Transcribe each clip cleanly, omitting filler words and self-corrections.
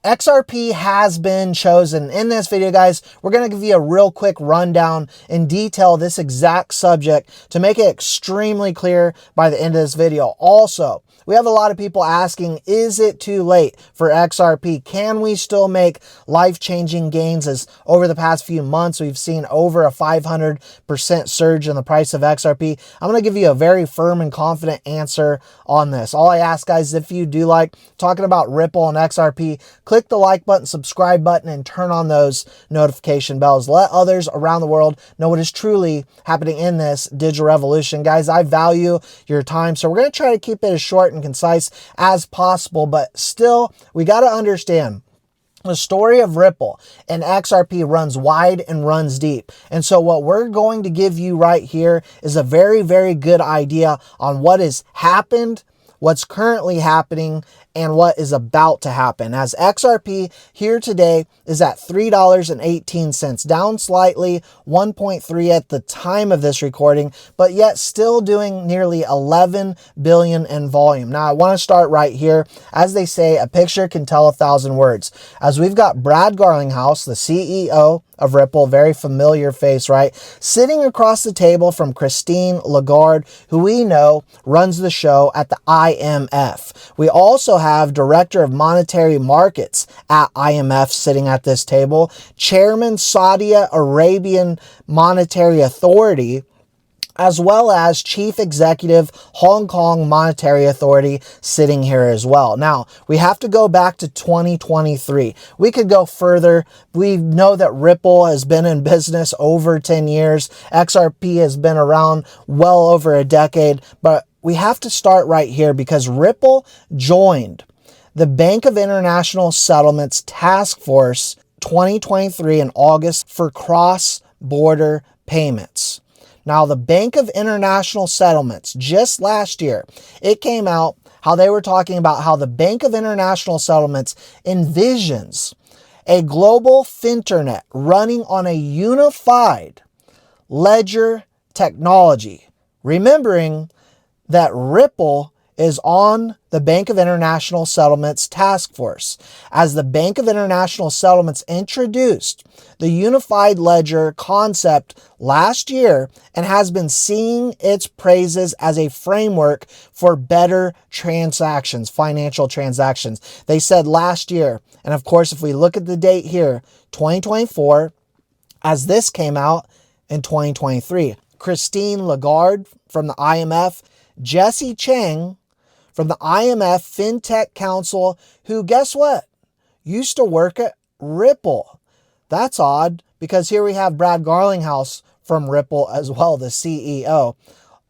XRP has been chosen. In this video, guys, we're going to give you a real quick rundown in detail this exact subject to make it extremely clear by the end of this video. Also, we have a lot of people asking, is it too late for XRP? Can we still make life-changing gains? As over the past few months, we've seen over a 500% surge in the price of XRP. I'm going to give you a very firm and confident answer on this. All I ask, guys, if you do like talking about Ripple and XRP, click the like button, subscribe button, and turn on those notification bells. Let others around the world know what is truly happening in this digital revolution. Guys, I value your time, so we're going to try to keep it as short and concise as possible, but still, we got to understand the story of Ripple and XRP runs wide and runs deep. And so what we're going to give you right here is a very, very good idea on what has happened, what's currently happening, and what is about to happen. As XRP here today is at $3.18, down slightly, 1.3 at the time of this recording, but yet still doing nearly 11 billion in volume. Now I want to start right here. As they say, a picture can tell 1,000 words. As we've got Brad Garlinghouse, the CEO of Ripple, very familiar face, right? Sitting across the table from Christine Lagarde, who we know runs the show at the IMF. We also have Director of Monetary Markets at IMF sitting at this table, Chairman Saudi Arabian Monetary Authority, as well as Chief Executive Hong Kong Monetary Authority sitting here as well. Now, we have to go back to 2023. We could go further. We know that Ripple has been in business over 10 years. XRP has been around well over a decade, but we have to start right here because Ripple joined the Bank of International Settlements Task Force 2023 in August for cross-border payments. Now, the Bank of International Settlements, just last year, it came out how they were talking about how the Bank of International Settlements envisions a global finternet running on a unified ledger technology. Remembering that Ripple is on the Bank of International Settlements Task Force, as the Bank of International Settlements introduced the unified ledger concept last year and has been seeing its praises as a framework for better transactions, financial transactions. They said last year, and of course, if we look at the date here, 2024, as this came out in 2023. Christine Lagarde from the IMF, Jesse Chang from the IMF FinTech Council, who, guess what, used to work at Ripple. That's odd, because here we have Brad Garlinghouse from Ripple as well, the CEO.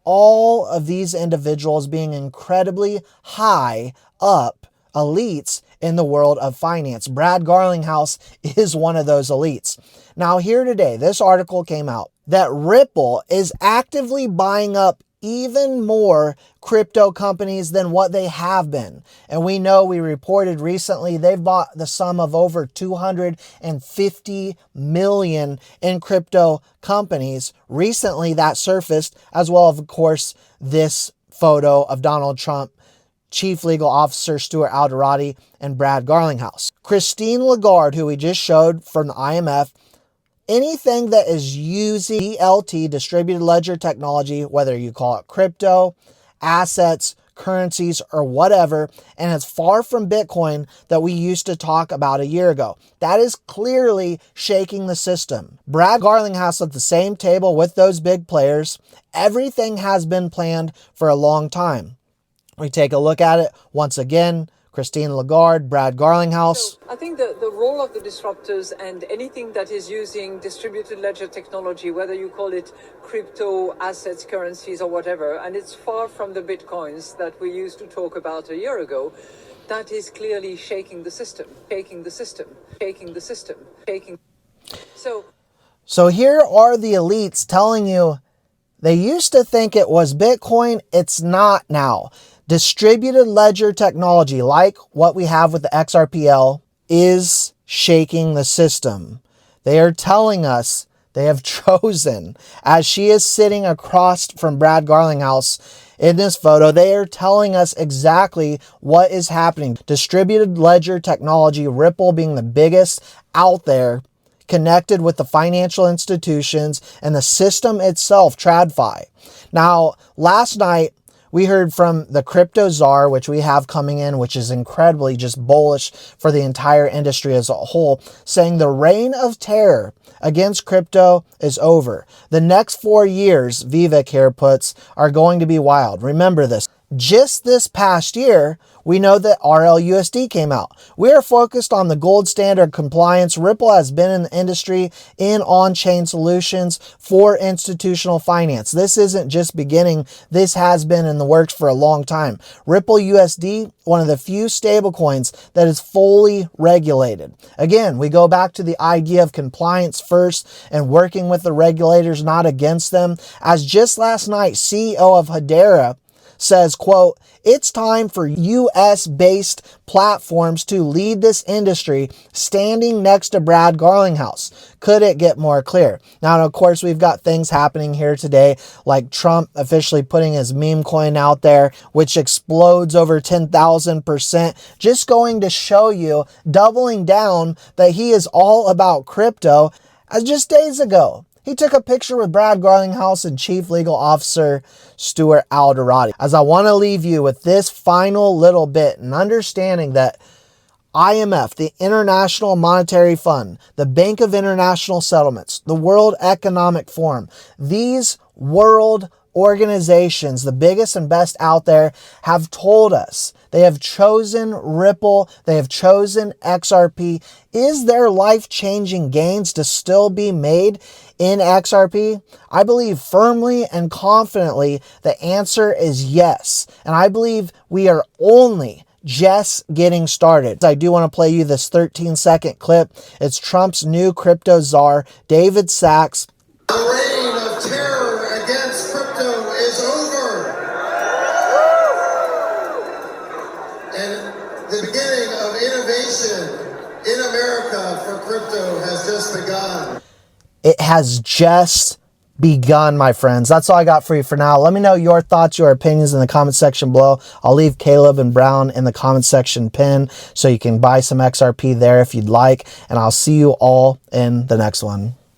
All of these individuals being incredibly high up elites in the world of finance. Brad Garlinghouse is one of those elites. Now here today, this article came out that Ripple is actively buying up even more crypto companies than what they have been. And we know, we reported recently, they've bought the sum of over 250 million in crypto companies. Recently that surfaced, as well as, of course, this photo of Donald Trump, Chief Legal Officer Stuart Alderoty, and Brad Garlinghouse. Christine Lagarde, who we just showed from the IMF, anything that is using DLT, distributed ledger technology, whether you call it crypto, assets, currencies, or whatever, and it's far from Bitcoin that we used to talk about a year ago. That is clearly shaking the system. Brad Garlinghouse at the same table with those big players. Everything has been planned for a long time. We take a look at it once again. Christine Lagarde, Brad Garlinghouse. So I think the role of the disruptors and anything that is using distributed ledger technology, whether you call it crypto, assets, currencies, or whatever, and it's far from the bitcoins that we used to talk about a year ago, that is clearly shaking the system, shaking the system, shaking the system, shaking. So here are the elites telling you they used to think it was Bitcoin. It's not now. Distributed ledger technology, like what we have with the XRPL, is shaking the system. They are telling us they have chosen, as she is sitting across from Brad Garlinghouse, In this photo, they are telling us exactly what is happening. Distributed ledger technology, Ripple being the biggest out there, connected with the financial institutions and the system itself, TradFi. Now, last night, we heard from the crypto czar, which we have coming in, which is incredibly just bullish for the entire industry as a whole, saying the reign of terror against crypto is over. The next 4 years, Vivek here puts, are going to be wild. Remember this. Just this past year, we know that RLUSD came out. We are focused on the gold standard compliance. Ripple has been in the industry in on-chain solutions for institutional finance. This isn't just beginning. This has been in the works for a long time. Ripple USD, one of the few stablecoins that is fully regulated. Again, we go back to the idea of compliance first and working with the regulators, not against them. As just last night, CEO of Hedera says, quote, "It's time for US-based platforms to lead this industry," standing next to Brad Garlinghouse. Could it get more clear? Now, of course, we've got things happening here today, like Trump officially putting his meme coin out there, which explodes over 10,000%, just going to show you, doubling down that he is all about crypto. As just days ago, he took a picture with Brad Garlinghouse and Chief Legal Officer Stuart Alderati. As I want to leave you with this final little bit and understanding that IMF, the International Monetary Fund, the Bank of International Settlements, the World Economic Forum, these world organizations, the biggest and best out there, have told us they have chosen Ripple, they have chosen XRP. Is there life-changing gains to still be made in XRP? I believe firmly and confidently the answer is yes. And I believe we are only just getting started. I do want to play you this 13-second clip. It's Trump's new crypto czar, David Sachs. The reign of terror against crypto is over. And the beginning of innovation in America for crypto has just begun. It has just begun, my friends. That's all I got for you for now. Let me know your thoughts, your opinions in the comment section below. I'll leave Caleb and Brown in the comment section pin so you can buy some XRP there if you'd like. And I'll see you all in the next one.